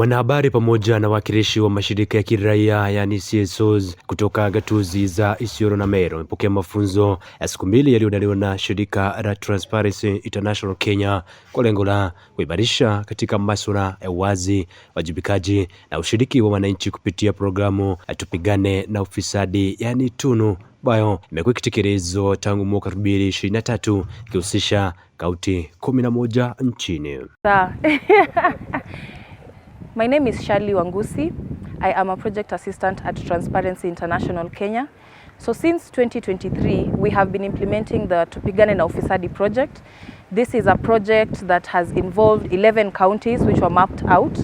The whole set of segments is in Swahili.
Wanahabari pamoja na wakilishi wa mashirika ya kiraia yani CSOs kutoka gatuzi za Isiolo na Meru wamepokea mafunzo ya siku 2 yaliyoandaliwa na shirika la Transparency International Kenya kwa lengo la kuimarisha katika masuala ya uwazi, wajibikaji na ushiriki wa wananchi kupitia programu ya Tupigane na Ufisadi yani Tunu ambayo imekuwa ikitekelezwa tangu mwaka 2023 ikihusisha kaunti 11 nchini. My name is Shirley Wangusi. I am a project assistant at Transparency International Kenya. So since 2023, we have been implementing the Tupigane na Ufisadi project. This is a project that has involved 11 counties which were mapped out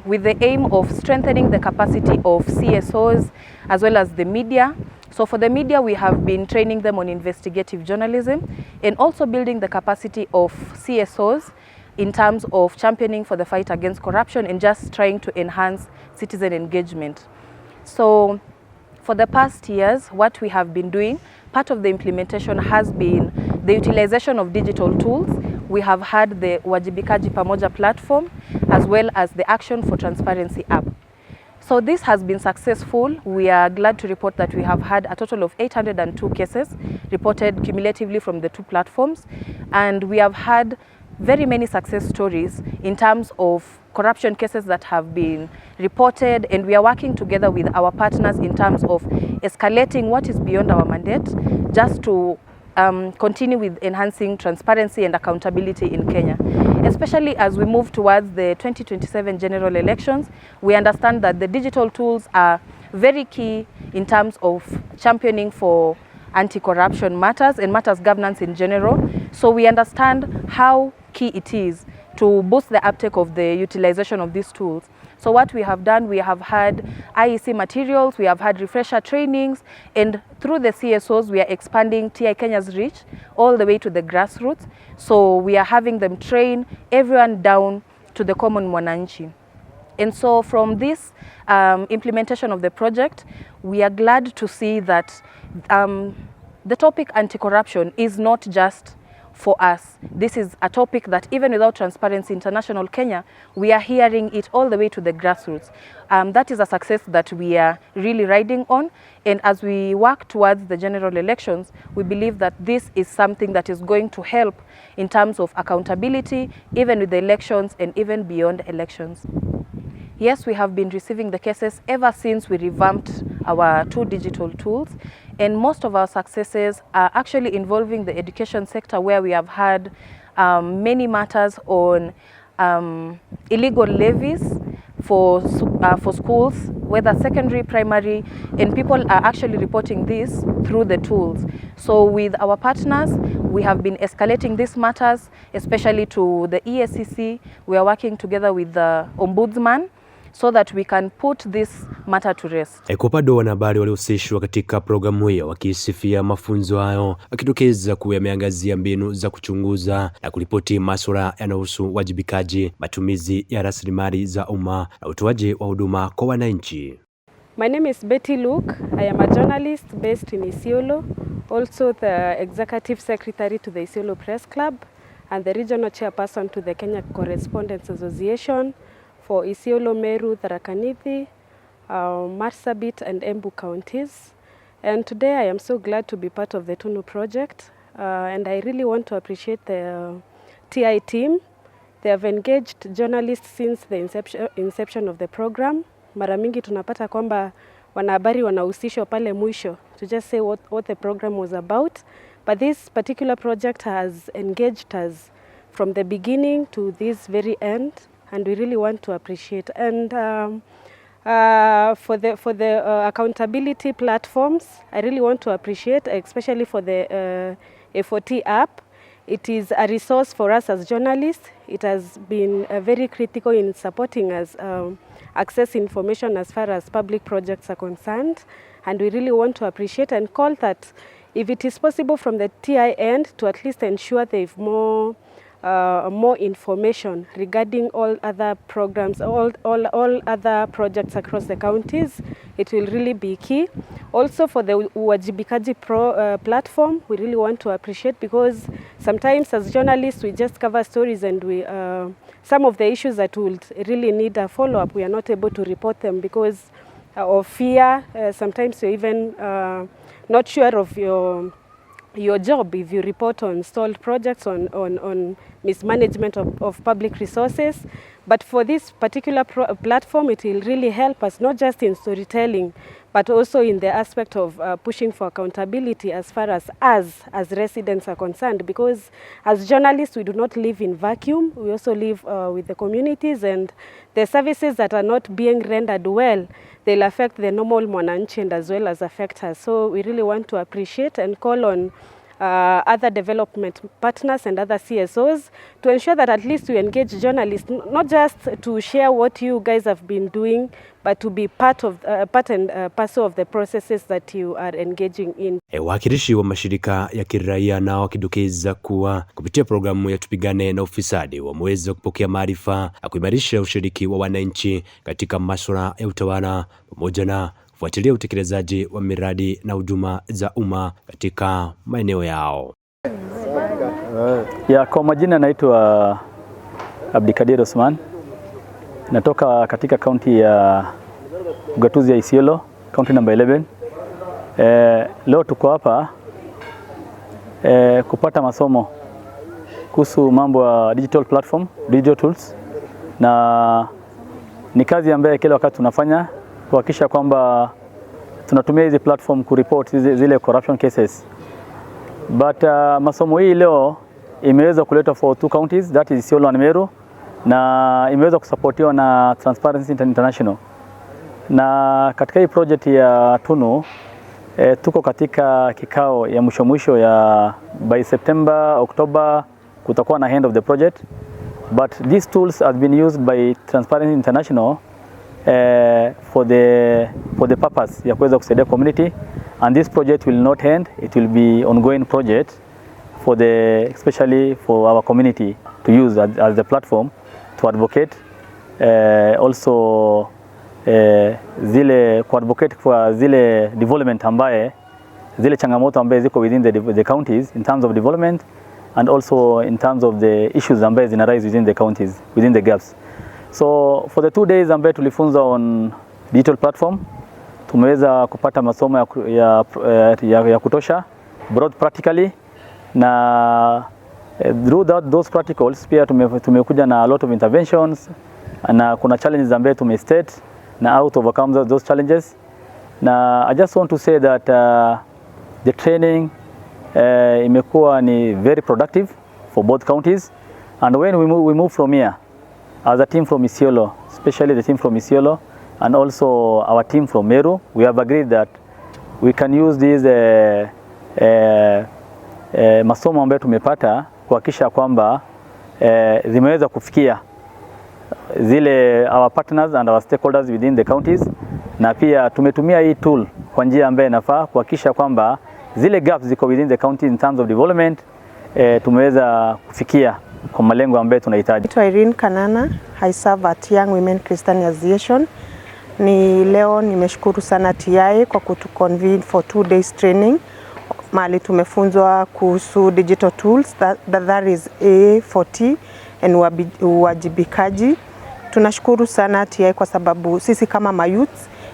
with the aim of strengthening the capacity of CSOs as well as the media. So for the media, we have been training them on investigative journalism and also building the capacity of CSOs in terms of championing for the fight against corruption and just trying to enhance citizen engagement. So for the past years, what we have been doing, part of the implementation has been the utilization of digital tools. We have had the Wajibikaji Pamoja platform as well as the Action for Transparency app. So this has been successful. We are glad to report that we have had a total of 802 cases reported cumulatively from the two platforms, and we have had very many success stories in terms of corruption cases that have been reported, and we are working together with our partners in terms of escalating what is beyond our mandate just to continue with enhancing transparency and accountability in Kenya. Especially as we move towards the 2027 general elections, we understand that the digital tools are very key in terms of championing for anti-corruption matters and matters governance in general. So we understand how key it is to boost the uptake of the utilization of these tools. So what we have done, we have had IEC materials, we have had refresher trainings, and through the CSOs, we are expanding TI Kenya's reach all the way to the grassroots. So we are having them train everyone down to the common mwananchi. And so from this implementation of the project, we are glad to see that the topic anti-corruption is not just for us. This is a topic that even without Transparency International Kenya, we are hearing it all the way to the grassroots. That is a success that we are really riding on. And as we work towards the general elections, we believe that this is something that is going to help in terms of accountability, even with the elections and even beyond elections. Yes, we have been receiving the cases ever since we revamped our 2 digital tools, and most of our successes are actually involving the education sector, where we have had many matters on illegal levies for schools, whether secondary, primary, and people are actually reporting this through the tools. So with our partners, we have been escalating these matters, especially to the EACC. We are working together with the Ombudsman so that we can put this matter to rest. Kwa upande wa wanahabari waliohusishwa katika programu hiyo wakisifia mafunzo hayo, wakidokeza kuwa yameangazia mbinu za kuchunguza na kuripoti masuala yanayohusu wajibikaji, matumizi ya rasilimali za umma na utoaji wa huduma kwa wananchi. My name is Betty Luke. I am a journalist based in Isiolo, also the executive secretary to the Isiolo Press Club and the regional chairperson to the Kenya Correspondents Association for Isiolo, Meru, Tharaka Nithi, Marsabit and Embu counties. And today I am so glad to be part of the Tunu project, and I really want to appreciate the TI team. They have engaged journalists since the inception of the program. Mara mingi tunapata kwamba wanahabari wanahusishwa pale mwisho to just say what the program was about. But this particular project has engaged us from the beginning to this very end, and we really want to appreciate. And for the accountability platforms, I really want to appreciate, especially for the A4T app. It is a resource for us as journalists. It has been very critical in supporting us access information as far as public projects are concerned. And we really want to appreciate and call that if it is possible from the TI end to at least ensure there is more more information regarding all other programs, all other projects across the counties, it will really be key. Also for the Uwajibikaji platform, we really want to appreciate, because sometimes as journalists we just cover stories and we some of the issues that would really need a follow-up, we are not able to report them because of fear. Sometimes you're even not sure of your job if you report on stalled projects, on mismanagement of public resources. But for this particular platform, it will really help us, not just in storytelling, but also in the aspect of pushing for accountability as far as residents are concerned. Because as journalists, we do not live in vacuum. We also live with the communities, and the services that are not being rendered well, they'll affect the normal mwananchi and as well as affect us. So we really want to appreciate and call on other development partners and other CSOs to ensure that at least we engage journalists, not just to share what you guys have been doing, but to be part and parcel of the processes that you are engaging in. Wakilishi wa mashirika ya kiraia nao wakidokeza kuwa kupitia programu ya Tupigane na Ufisadi wameweza kupokea maarifa na kuimarisha ushiriki wa wananchi katika masuala ya utawala pamoja na kufuatilia utekelezaji wa miradi na huduma za umma katika maeneo yao. Kwa majina naitwa Abdikadir Osman. Natoka katika kaunti ya Ugatuzi ya Isiolo, kaunti number 11. Leo tuko hapa kupata masomo kuhusu mambo ya digital platform, digital tools, na ni kazi ambayo kila wakati tunafanya kuhakikisha kwamba tunatumia hizi platform kureport zile corruption cases. But masomo hii leo imeweza kuletwa for 2 counties, that is Isiolo and Meru, na imeweza kusapotiwa na Transparency International. Na katika hii project ya Tunu tuko katika kikao ya mwisho ya by September, October kutakuwa na end of the project. But these tools have been used by Transparency International for the purpose ya kuweza kusaidia community, and this project will not end. It will be ongoing project for especially for our community to use as the platform to advocate also advocate for zile development ambaye zile changamoto ambaye ziko within the counties in terms of development, and also in terms of the issues ambaye zina rise within the counties, within the gaps. So for the 2 days ambaye tulifunza on digital platform, tumeweza kupata masomo ya kutosha broad practically, na through those practicals pia tumekuja na a lot of interventions, na kuna challenges ambaye tumestate na how to overcome those challenges. Na I just want to say that the training imekuwa ni very productive for both counties, and when we move from here as a team from Isiolo, especially the team from Isiolo and also our team from Meru, we have agreed that we can use these masomo ambayo tumepata kuhakikisha kwamba zimeweza kufikia zile our partners and our stakeholders within the counties, na pia tumetumia hii tool kwa njia ambayo inafaa kuhakikisha kwamba zile gaps ziko within the county in terms of development tumeweza kufikia kwa malengo ambayo tunahitaji. Irene Kanana, I serve at Young Women Christian Association. Leo nimeshukuru sana TI kwa kutuconvene for 2 days training. Mahali tumefunzwa kuhusu digital tools, that is A40 and uwajibikaji. Tunashukuru sana TI kwa sababu sisi kama mayouth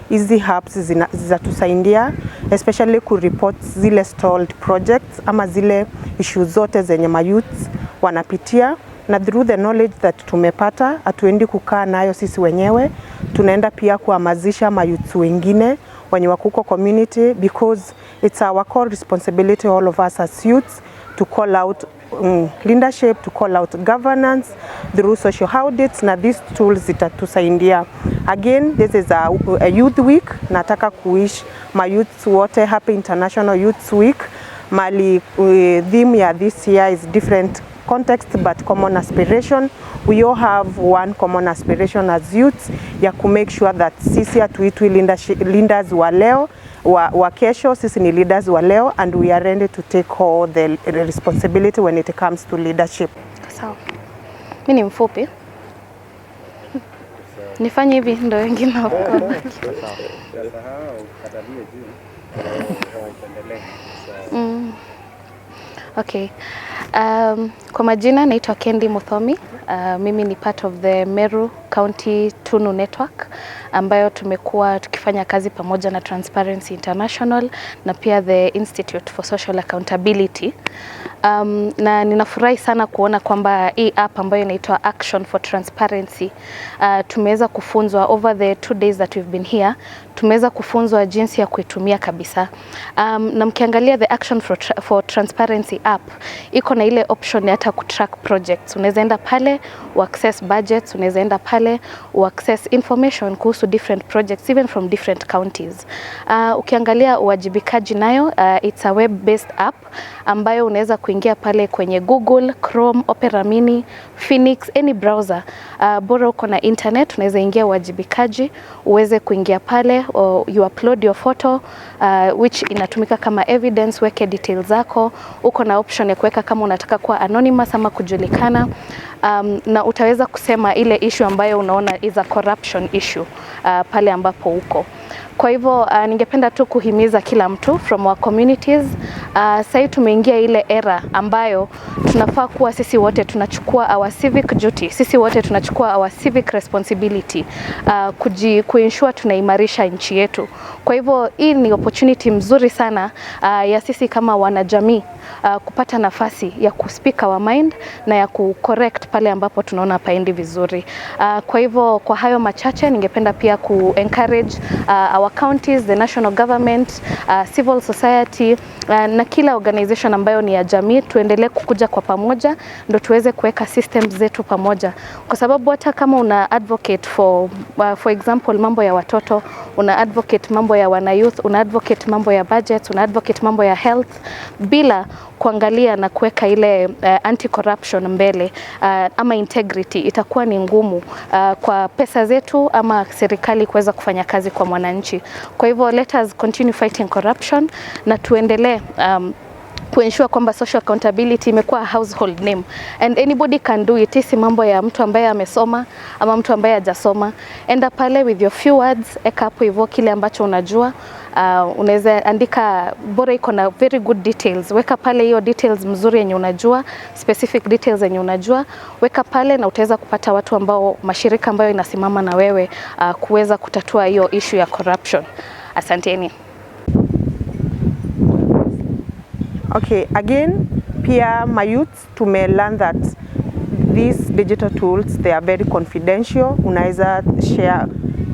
hizi hubs zinatusaidia especially ku report zile stalled projects ama zile issues zote zenye mayouth wanapitia, na through the knowledge that tumepata hatuendi kukaa nayo sisi wenyewe, tunaenda pia kuhamasisha mayouth wengine wenye wako community, because it's our core responsibility all of us as youths to call out leadership, to call out governance through social audits, na these tools zitatusaidia. Again, this is a youth week. Nataka kuwish my youths wote happy International Youth Week. Mali theme ya this year is different context but common aspiration. We all have one common aspiration as youths ya to make sure that sisi hatuitwi leaders wa leo wa kesho, sisi ni leaders wa leo, and we are ready to take all the responsibility when it comes to leadership. sawa. Mimi ni mfupi. Nifanye hivi ndo wengine wakabaki. Okay. Kwa majina naitwa Kendi Muthomi. Mimi ni part of the Meru County Tunu Network ambayo tumekuwa tukifanya kazi pamoja na Transparency International na pia the Institute for Social Accountability. Na ninafurahi sana kuona kwamba hii app ambayo inaitwa Action for Transparency tumeweza kufunzwa over the 2 days that we've been here. Tumeweza kufunzwa jinsi ya kuitumia kabisa. Na mkiangalia the Action for Transparency app iko na ile option ya hata kutrack projects. Unaweza enda pale access budgets, unaweza enda pale access information kuhusu different projects even from different counties. Ukiangalia uwajibikaji nayo, it's a web based app ambayo unaweza kuingia pale kwenye Google, Chrome, Opera Mini, Phoenix, any browser. Bora uko na internet unaweza ingia uwajibikaji, uweze kuingia pale, you upload your photo which inatumika kama evidence, weke details zako. Uko na option ya kuweka kama unataka kuwa anonymous ama kujulikana. Na utaweza kusema ile issue ambayo unaona is a corruption issue pale ambapo uko. Kwa hivyo ningependa tu kuhimiza kila mtu from our communities. Sasa tumeingia ile era ambayo tunafaa kuwa sisi wote tunachukua our civic duty. Sisi wote tunachukua our civic responsibility kuensure tunaimarisha nchi yetu. Kwa hivyo hii ni opportunity mzuri sana ya sisi kama wanajamii kupata nafasi ya kuspeak our mind na ya kucorrect pale ambapo tunaona paendi vizuri. Kwa hivyo kwa hayo machache ningependa pia encourage our counties, the national government, civil society na kila organization ambayo ni ya jamii tuendelee kukuja kwa pamoja ndo tuweze kuweka systems zetu pamoja. Kwa sababu hata kama una advocate for example mambo ya watoto, una advocate mambo ya wana youth, una advocate mambo ya budget, una advocate mambo ya health bila kuangalia na kuweka ile anti-corruption mbele ama integrity, itakuwa ni ngumu kwa pesa zetu ama serikali kuweza kufanya kazi kwa mwananchi. Kwa hivyo let us continue fighting corruption na tuendelee kuensure kwamba social accountability imekuwa a household name and anybody can do it. Isi mambo ya mtu ambaye amesoma ama mtu ambaye hajasoma. Enda pale with your few words, eka hapo hivyo kile ambacho unajua. Unaweza andika, bora iko na very good details, weka pale hiyo details mzuri yenye unajua, specific details yenye unajua, weka pale na utaweza kupata watu ambao, mashirika ambayo inasimama na wewe kuweza kutatua hiyo issue ya corruption. Asanteni. Okay, again, pia my youth learn that these digital tools, they are very confidential. Unaweza share,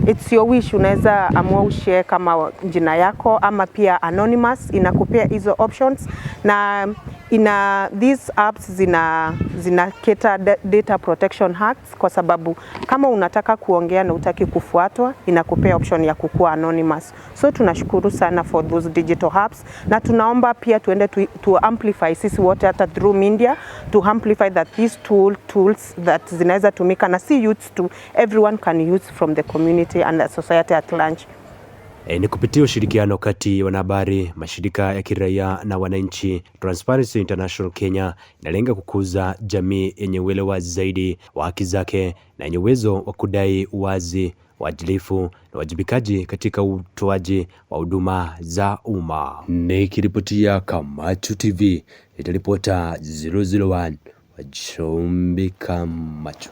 it's your wish, unaweza amua ushare kama jina yako ama pia anonymous, inakupea hizo options. Na these apps zina cater data protection acts, kwa sababu kama unataka kuongea na utaki kufuatwa inakupea option ya kukua anonymous. So tunashukuru sana for those digital apps na tunaomba pia tuende to amplify sisi wote hata through media to amplify that these tools that zinaweza tumika na si youths to everyone can use from the community and the society at large. Ni kupitia ushirikiano kati ya wanahabari, mashirika ya kiraia na wananchi, Transparency International Kenya inalenga kukuza jamii yenye uelewa zaidi wa haki zake na yenye uwezo wa kudai uwazi, uadilifu na wajibikaji katika utoaji wa huduma za umma. Nikiripotia Kamachu TV, itaripota 001 wa Chombi Kamachu.